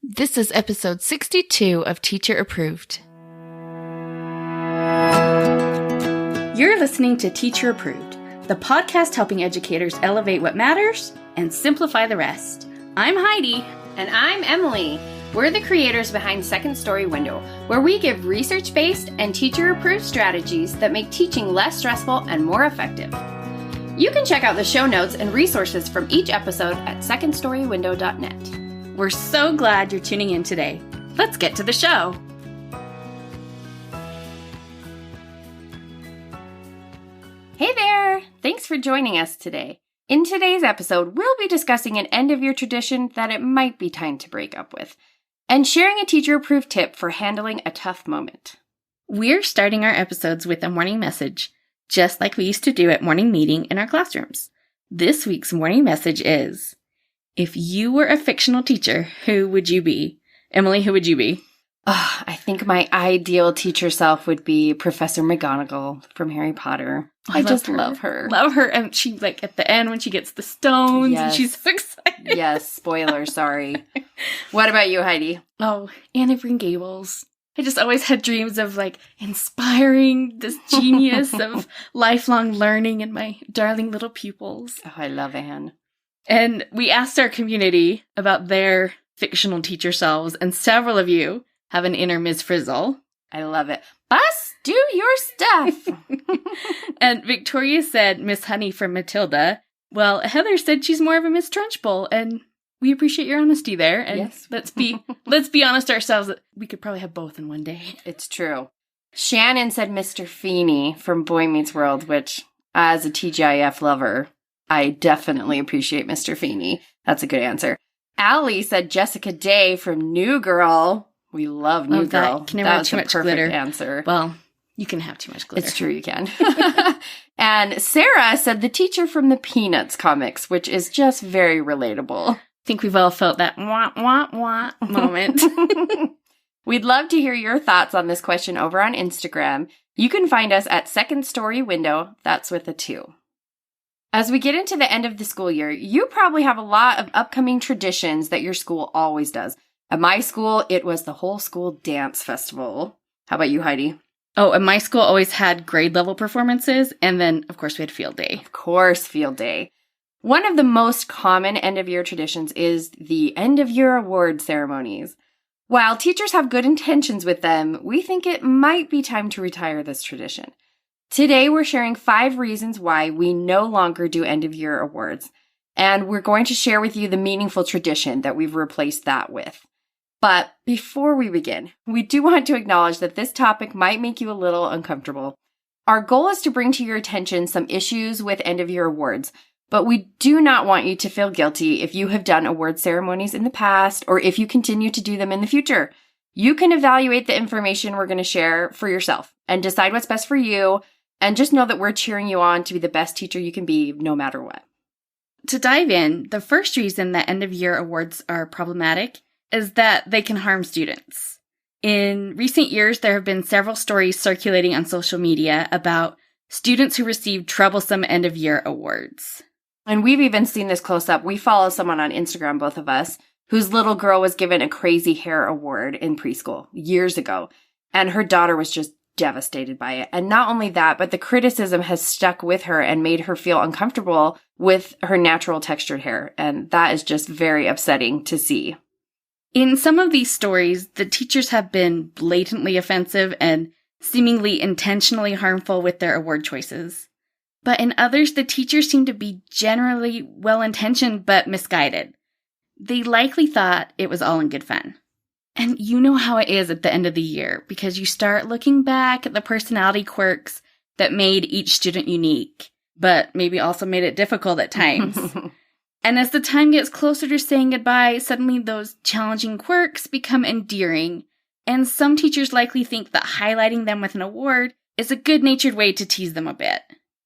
This is episode 62 of Teacher Approved. You're listening to Teacher Approved, the podcast helping educators elevate what matters and simplify the rest. I'm Heidi. And I'm Emily. We're the creators behind Second Story Window, where we give research-based and teacher-approved strategies that make teaching less stressful and more effective. You can check out the show notes and resources from each episode at secondstorywindow.net. We're so glad you're tuning in today. Let's get to the show. Hey there! Thanks for joining us today. In today's episode, we'll be discussing an end-of-year tradition that it might be time to break up with, and sharing a teacher-approved tip for handling a tough moment. We're starting our episodes with a morning message, just like we used to do at morning meeting in our classrooms. This week's morning message is, if you were a fictional teacher, who would you be? Emily, who would you be? Oh, I think my ideal teacher self would be Professor McGonagall from Harry Potter. I just love her. Love her. And she, at the end when she gets the stones, yes. And she's so excited. Yes, spoiler, sorry. What about you, Heidi? Oh, Anne of Green Gables. I just always had dreams of, inspiring this genius of lifelong learning in my darling little pupils. Oh, I love Anne. And we asked our community about their fictional teacher selves, and several of you have an inner Ms. Frizzle. I love it. Bus, do your stuff. And Victoria said Miss Honey from Matilda. Well, Heather said she's more of a Miss Trunchbull, and we appreciate your honesty there. And yes. let's be honest ourselves that we could probably have both in one day. It's true. Shannon said Mr. Feeney from Boy Meets World, which, as a TGIF lover, I definitely appreciate Mr. Feeney. That's a good answer. Allie said Jessica Day from New Girl. We love New Girl. Can never that have was too a much perfect glitter. answer. Well, you can have too much glitter. It's true, you can. And Sarah said the teacher from the Peanuts comics, which is just very relatable. I think we've all felt that wah, wah, wah moment. We'd love to hear your thoughts on this question over on Instagram. You can find us at Second Story Window, that's with a 2. As we get into the end of the school year, you probably have a lot of upcoming traditions that your school always does. At my school, it was the whole school dance festival. How about you, Heidi? Oh, and my school always had grade level performances, and then, of course, we had field day. Of course, field day. One of the most common end-of-year traditions is the end-of-year award ceremonies. While teachers have good intentions with them, we think it might be time to retire this tradition. Today, we're sharing 5 reasons why we no longer do end-of-year awards, and we're going to share with you the meaningful tradition that we've replaced that with. But before we begin, we do want to acknowledge that this topic might make you a little uncomfortable. Our goal is to bring to your attention some issues with end-of-year awards, but we do not want you to feel guilty if you have done award ceremonies in the past or if you continue to do them in the future. You can evaluate the information we're going to share for yourself and decide what's best for you. And just know that we're cheering you on to be the best teacher you can be, no matter what. To dive in, the first reason that end-of-year awards are problematic is that they can harm students. In recent years, there have been several stories circulating on social media about students who received troublesome end-of-year awards. And we've even seen this close up. We follow someone on Instagram, both of us, whose little girl was given a crazy hair award in preschool years ago. And her daughter was just devastated by it. And not only that, but the criticism has stuck with her and made her feel uncomfortable with her natural textured hair. And that is just very upsetting to see. In some of these stories, the teachers have been blatantly offensive and seemingly intentionally harmful with their award choices. But in others, the teachers seem to be generally well-intentioned but misguided. They likely thought it was all in good fun. And you know how it is at the end of the year, because you start looking back at the personality quirks that made each student unique, but maybe also made it difficult at times. And as the time gets closer to saying goodbye, suddenly those challenging quirks become endearing, and some teachers likely think that highlighting them with an award is a good-natured way to tease them a bit.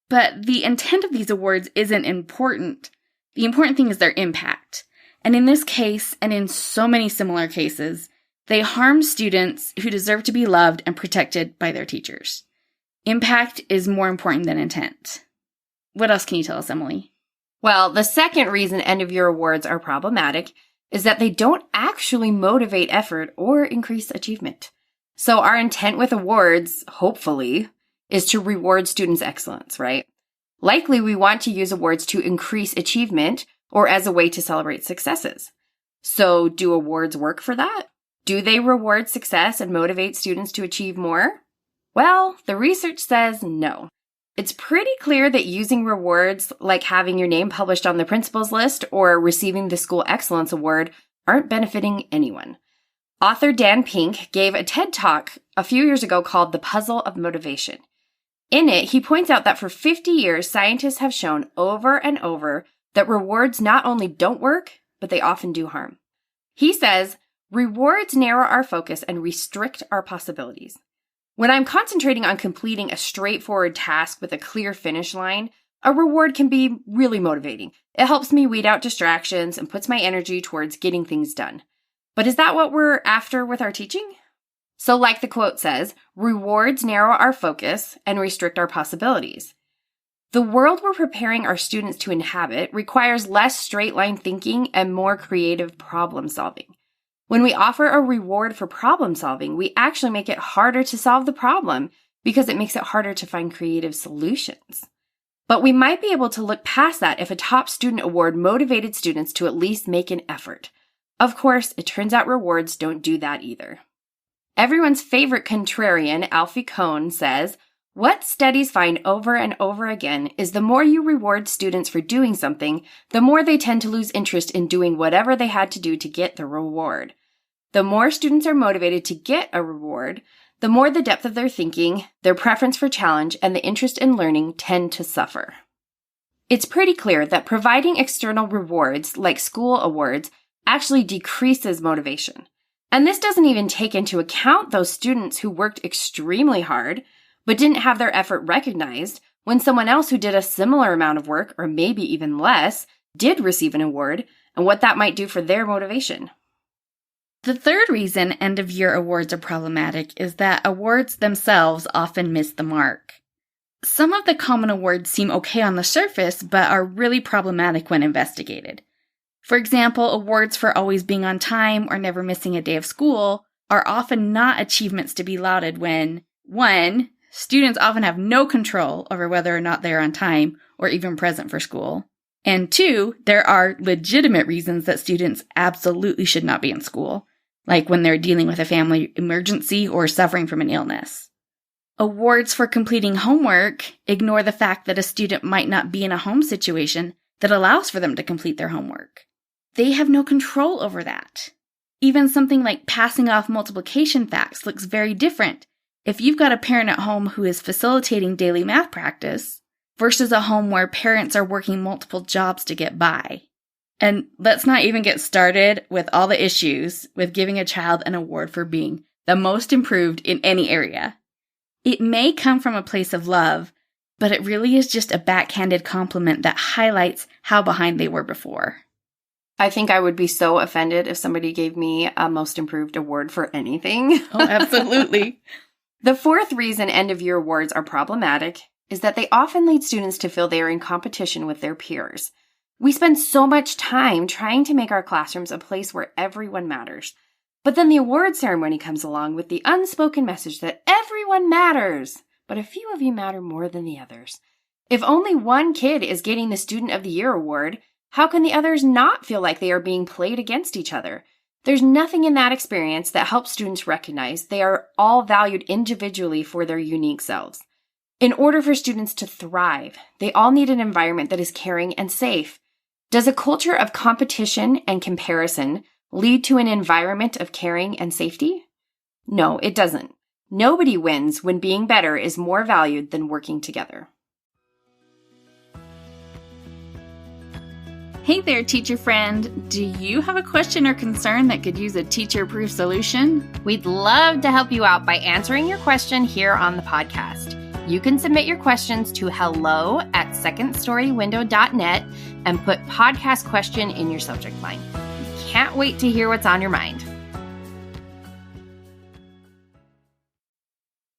But the intent of these awards isn't important. The important thing is their impact. And in this case, and in so many similar cases, they harm students who deserve to be loved and protected by their teachers. Impact is more important than intent. What else can you tell us, Emily? Well, the second reason end-of-year awards are problematic is that they don't actually motivate effort or increase achievement. So our intent with awards, hopefully, is to reward students' excellence, right? Likely we want to use awards to increase achievement or as a way to celebrate successes. So do awards work for that? Do they reward success and motivate students to achieve more? Well, the research says no. It's pretty clear that using rewards like having your name published on the principal's list or receiving the School Excellence Award aren't benefiting anyone. Author Dan Pink gave a TED Talk a few years ago called The Puzzle of Motivation. In it, he points out that for 50 years, scientists have shown over and over that rewards not only don't work, but they often do harm. He says, rewards narrow our focus and restrict our possibilities. When I'm concentrating on completing a straightforward task with a clear finish line, a reward can be really motivating. It helps me weed out distractions and puts my energy towards getting things done. But is that what we're after with our teaching? So like the quote says, rewards narrow our focus and restrict our possibilities. The world we're preparing our students to inhabit requires less straight-line thinking and more creative problem solving. When we offer a reward for problem solving, we actually make it harder to solve the problem because it makes it harder to find creative solutions. But we might be able to look past that if a top student award motivated students to at least make an effort. Of course, it turns out rewards don't do that either. Everyone's favorite contrarian, Alfie Kohn, says, what studies find over and over again is the more you reward students for doing something, the more they tend to lose interest in doing whatever they had to do to get the reward. The more students are motivated to get a reward, the more the depth of their thinking, their preference for challenge, and the interest in learning tend to suffer. It's pretty clear that providing external rewards, like school awards, actually decreases motivation. And this doesn't even take into account those students who worked extremely hard, but didn't have their effort recognized when someone else who did a similar amount of work, or maybe even less, did receive an award, and what that might do for their motivation. The third reason end-of-year awards are problematic is that awards themselves often miss the mark. Some of the common awards seem okay on the surface, but are really problematic when investigated. For example, awards for always being on time or never missing a day of school are often not achievements to be lauded when, 1, students often have no control over whether or not they are on time or even present for school, and 2, there are legitimate reasons that students absolutely should not be in school, like when they're dealing with a family emergency or suffering from an illness. Awards for completing homework ignore the fact that a student might not be in a home situation that allows for them to complete their homework. They have no control over that. Even something like passing off multiplication facts looks very different if you've got a parent at home who is facilitating daily math practice versus a home where parents are working multiple jobs to get by. And let's not even get started with all the issues with giving a child an award for being the most improved in any area. It may come from a place of love, but it really is just a backhanded compliment that highlights how behind they were before. I think I would be so offended if somebody gave me a most improved award for anything. Oh, absolutely. The fourth reason end-of-year awards are problematic is that they often lead students to feel they are in competition with their peers. We spend so much time trying to make our classrooms a place where everyone matters. But then the award ceremony comes along with the unspoken message that everyone matters, but a few of you matter more than the others. If only one kid is getting the Student of the Year award, how can the others not feel like they are being played against each other? There's nothing in that experience that helps students recognize they are all valued individually for their unique selves. In order for students to thrive, they all need an environment that is caring and safe. Does a culture of competition and comparison lead to an environment of caring and safety? No, it doesn't. Nobody wins when being better is more valued than working together. Hey there, teacher friend. Do you have a question or concern that could use a teacher-proof solution? We'd love to help you out by answering your question here on the podcast. You can submit your questions to hello@secondstorywindow.net and put podcast question in your subject line. Can't wait to hear what's on your mind.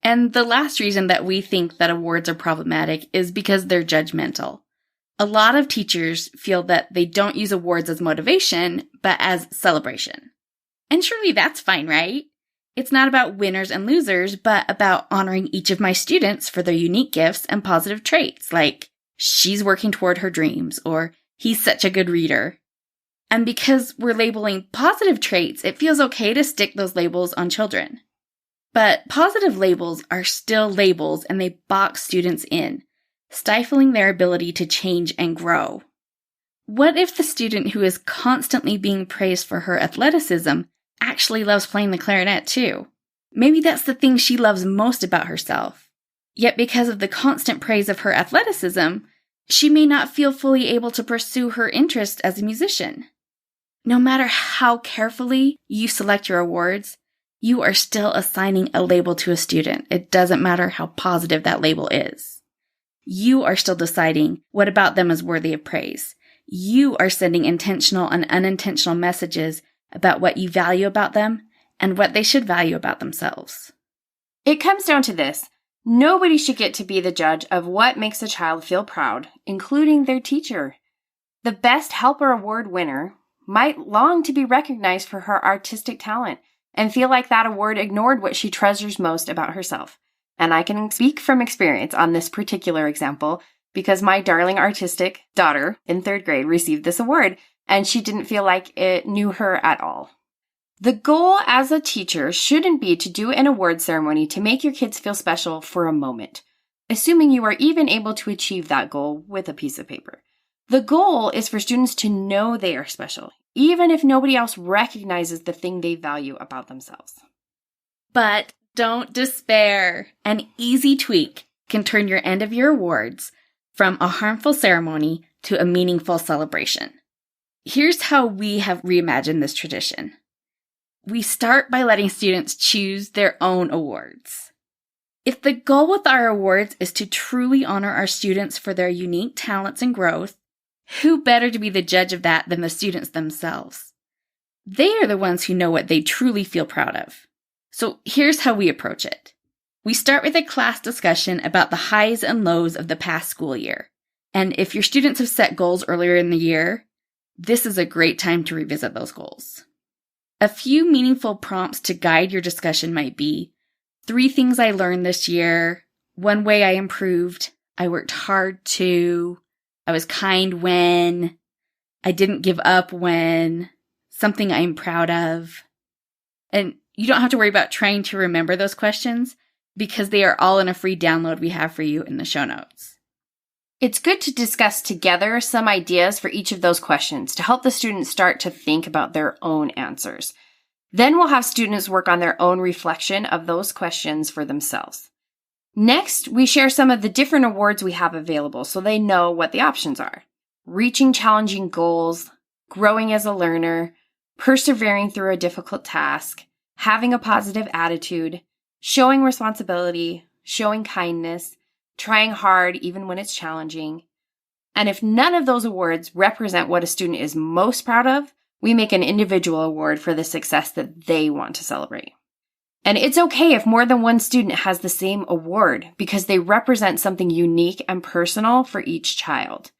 And the last reason that we think that awards are problematic is because they're judgmental. A lot of teachers feel that they don't use awards as motivation, but as celebration. And surely that's fine, right? It's not about winners and losers, but about honoring each of my students for their unique gifts and positive traits, like she's working toward her dreams, or he's such a good reader. And because we're labeling positive traits, it feels okay to stick those labels on children. But positive labels are still labels, and they box students in, stifling their ability to change and grow. What if the student who is constantly being praised for her athleticism actually loves playing the clarinet too? Maybe that's the thing she loves most about herself. Yet because of the constant praise of her athleticism, she may not feel fully able to pursue her interest as a musician. No matter how carefully you select your awards, you are still assigning a label to a student. It doesn't matter how positive that label is. You are still deciding what about them is worthy of praise. You are sending intentional and unintentional messages about what you value about them and what they should value about themselves. It comes down to this. Nobody should get to be the judge of what makes a child feel proud, including their teacher. The Best Helper Award winner might long to be recognized for her artistic talent and feel like that award ignored what she treasures most about herself. And I can speak from experience on this particular example because my darling artistic daughter in 3rd grade received this award, and she didn't feel like it knew her at all. The goal as a teacher shouldn't be to do an award ceremony to make your kids feel special for a moment, assuming you are even able to achieve that goal with a piece of paper. The goal is for students to know they are special, even if nobody else recognizes the thing they value about themselves. But don't despair. An easy tweak can turn your end-of-year awards from a harmful ceremony to a meaningful celebration. Here's how we have reimagined this tradition. We start by letting students choose their own awards. If the goal with our awards is to truly honor our students for their unique talents and growth, who better to be the judge of that than the students themselves? They are the ones who know what they truly feel proud of. So here's how we approach it. We start with a class discussion about the highs and lows of the past school year. And if your students have set goals earlier in the year, this is a great time to revisit those goals. A few meaningful prompts to guide your discussion might be 3 things I learned this year, 1 way I improved, I worked hard to, I was kind when, I didn't give up when, something I'm proud of. And you don't have to worry about trying to remember those questions because they are all in a free download we have for you in the show notes. It's good to discuss together some ideas for each of those questions to help the students start to think about their own answers. Then we'll have students work on their own reflection of those questions for themselves. Next, we share some of the different awards we have available so they know what the options are. Reaching challenging goals, growing as a learner, persevering through a difficult task, having a positive attitude, showing responsibility, showing kindness, trying hard even when it's challenging. And if none of those awards represent what a student is most proud of, we make an individual award for the success that they want to celebrate. And it's okay if more than one student has the same award because they represent something unique and personal for each child.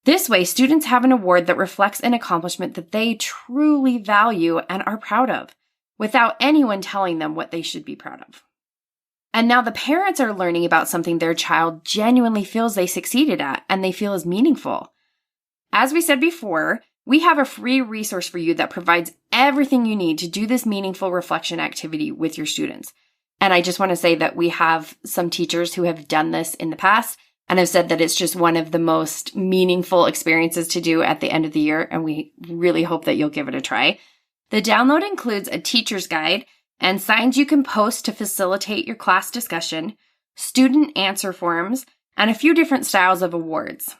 This way, students have an award that reflects an accomplishment that they truly value and are proud of, without anyone telling them what they should be proud of. And now the parents are learning about something their child genuinely feels they succeeded at and they feel is meaningful. As we said before, we have a free resource for you that provides everything you need to do this meaningful reflection activity with your students. And I just want to say that we have some teachers who have done this in the past and have said that it's just one of the most meaningful experiences to do at the end of the year, and we really hope that you'll give it a try. The download includes a teacher's guide and signs you can post to facilitate your class discussion, student answer forms, and a few different styles of awards.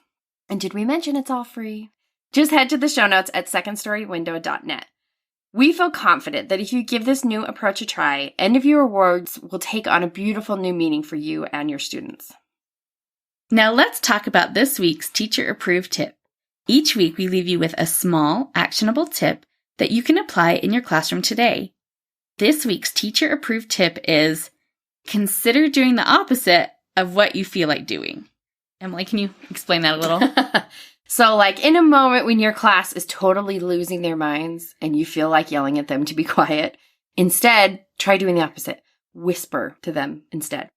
And did we mention it's all free? Just head to the show notes at secondstorywindow.net. We feel confident that if you give this new approach a try, end-of-year awards will take on a beautiful new meaning for you and your students. Now let's talk about this week's teacher-approved tip. Each week we leave you with a small, actionable tip that you can apply in your classroom today. This week's teacher-approved tip is consider doing the opposite of what you feel like doing. Emily, can you explain that a little? So, like, in a moment when your class is totally losing their minds and you feel like yelling at them to be quiet, instead, try doing the opposite. Whisper to them instead.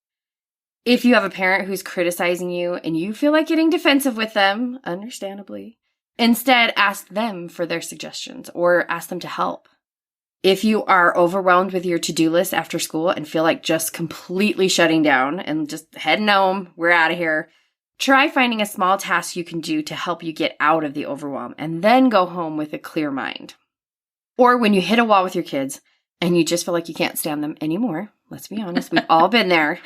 If you have a parent who's criticizing you and you feel like getting defensive with them, understandably, instead ask them for their suggestions or ask them to help. If you are overwhelmed with your to-do list after school and feel like just completely shutting down and just heading home, we're out of here, try finding a small task you can do to help you get out of the overwhelm and then go home with a clear mind. Or when you hit a wall with your kids and you just feel like you can't stand them anymore, let's be honest, we've all been there,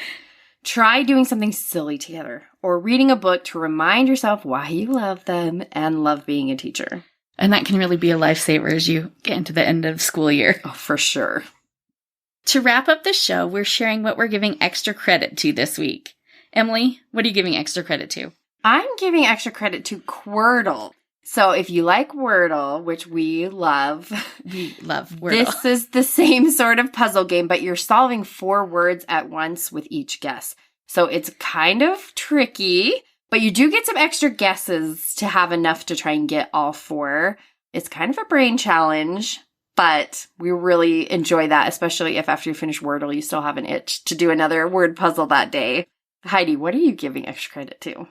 try doing something silly together or reading a book to remind yourself why you love them and love being a teacher. And that can really be a lifesaver as you get into the end of school year. Oh, for sure. To wrap up the show, we're sharing what we're giving extra credit to this week. Emily, what are you giving extra credit to? I'm giving extra credit to Quirtle. So if you like Wordle, which we love. We love Wordle. This is the same sort of puzzle game, but you're solving 4 words at once with each guess. So it's kind of tricky, but you do get some extra guesses to have enough to try and get all 4. It's kind of a brain challenge, but we really enjoy that, especially if after you finish Wordle, you still have an itch to do another word puzzle that day. Heidi, what are you giving extra credit to?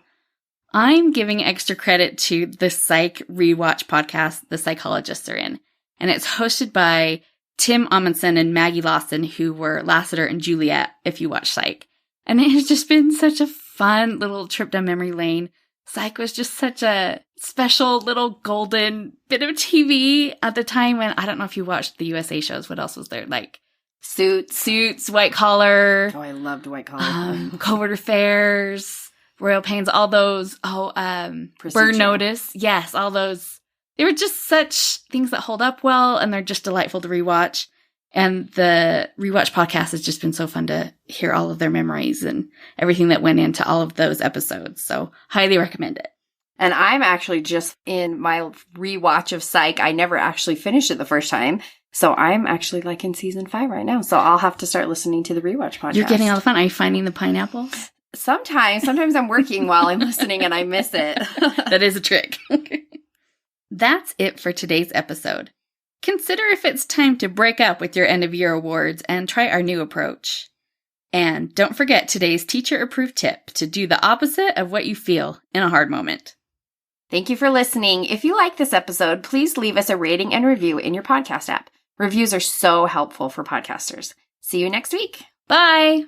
I'm giving extra credit to the Psych Rewatch podcast The Psychologists are in. And it's hosted by Tim Amundsen and Maggie Lawson, who were Lassiter and Juliet, if you watch Psych. And it has just been such a fun little trip down memory lane. Psych was just such a special little golden bit of TV at the time when, I don't know if you watched the USA shows, what else was there? Like Suits, White Collar. Oh, I loved White Collar. Covert Affairs, Royal Pains, all those. Burn Notice. Yes, all those. They were just such things that hold up well, and they're just delightful to rewatch. And the Rewatch podcast has just been so fun to hear all of their memories and everything that went into all of those episodes. So highly recommend it. And I'm actually just in my rewatch of Psych. I never actually finished it the first time. So I'm actually like in season 5 right now. So I'll have to start listening to the Rewatch podcast. You're getting all the fun. Are you finding the pineapple? Sometimes I'm working while I'm listening and I miss it. That is a trick. That's it for today's episode. Consider if it's time to break up with your end of year awards and try our new approach. And don't forget today's teacher approved tip to do the opposite of what you feel in a hard moment. Thank you for listening. If you like this episode, please leave us a rating and review in your podcast app. Reviews are so helpful for podcasters. See you next week. Bye!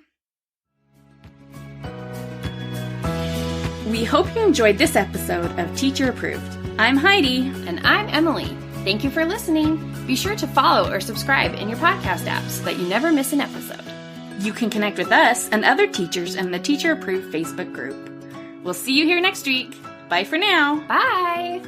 We hope you enjoyed this episode of Teacher Approved. I'm Heidi. And I'm Emily. Thank you for listening. Be sure to follow or subscribe in your podcast app so that you never miss an episode. You can connect with us and other teachers in the Teacher Approved Facebook group. We'll see you here next week. Bye for now. Bye.